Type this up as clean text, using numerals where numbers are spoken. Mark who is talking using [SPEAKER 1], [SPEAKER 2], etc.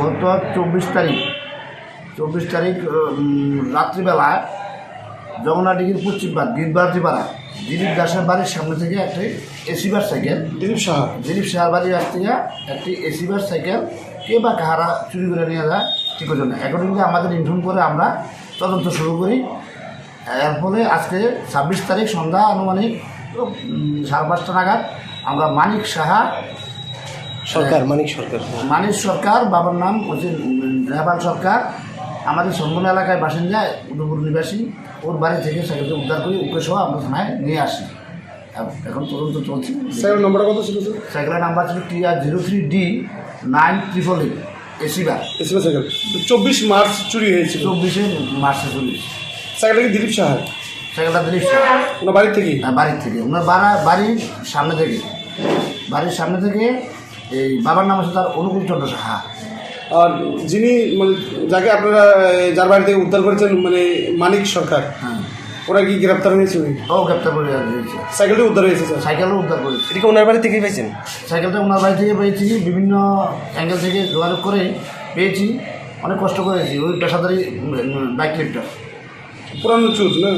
[SPEAKER 1] গত 24 তারিখ রাত্রিবেলা জগন্নাথডিঘির পশ্চিম পাড় গিরবাজিপাড়া দিলীপ দাসের বাড়ির সামনে থেকে একটি এসিবার সাইকেল দিলীপ সাহার বাড়ির কাছ থেকে একটি এসিবার সাইকেল কে বা কাহারা চুরি করে নিয়ে যায় ঠিক হচ্ছে না। অ্যাকর্ডিংলি আমাদের ইনফর্ম করে আমরা তদন্ত শুরু করি। এর ফলে আজকে 26 তারিখ সন্ধ্যা আনুমানিক 5:30 নাগাদ আমরা মানিক সরকার বাবার নাম হচ্ছে রেহাবাল সরকার, আমাদের সম্পূর্ণ এলাকায় বাসিন্দা, উদয়পুর নিবাসী, ওর বাড়ি থেকে সাইকেলকে উদ্ধার করি ওকে সহ আমরা থানায় নিয়ে আসি। এখন তদন্ত চলছে।
[SPEAKER 2] সাইকেলের নাম্বারটা কত ছিল?
[SPEAKER 1] সাইকেলের নাম্বার ছিল TR03D988 এসিবার
[SPEAKER 2] সাইকেল। 24 মার্চ চুরি হয়েছিল।
[SPEAKER 1] 24 মার্চে চুরি।
[SPEAKER 2] সাইকেলটা কি দিলীপ সাহার?
[SPEAKER 1] সাইকেলটা দিলীপ সাহা
[SPEAKER 2] ওনার বাড়ির থেকে?
[SPEAKER 1] বাড়ির থেকে, ওনার বাড়ির সামনে থেকে এই বাবার নাম আছে তার অনুকূল চন্দ্র সাহা।
[SPEAKER 2] আর যিনি মানে যাকে আপনারা যার বাড়ি থেকে উদ্ধার করেছেন মানে মানিক সরকার,
[SPEAKER 1] হ্যাঁ,
[SPEAKER 2] ওরা কি গ্রেপ্তার হয়েছে?
[SPEAKER 1] ও গ্রেপ্তার করে দিয়েছে।
[SPEAKER 2] সাইকেলটি উদ্ধার হয়েছে? স্যার
[SPEAKER 1] সাইকেলও উদ্ধার করেছে।
[SPEAKER 3] এটা কি ওনার বাড়ি থেকেই পেয়েছেন?
[SPEAKER 1] সাইকেলটা ওনার বাড়ি থেকে পেয়েছি, বিভিন্ন অ্যাঙ্গেল থেকে যোগাযোগ করে পেয়েছি, অনেক কষ্ট করেছি। ওই পেশাদারি বাইক লিফটার
[SPEAKER 2] পুরানো চুর না?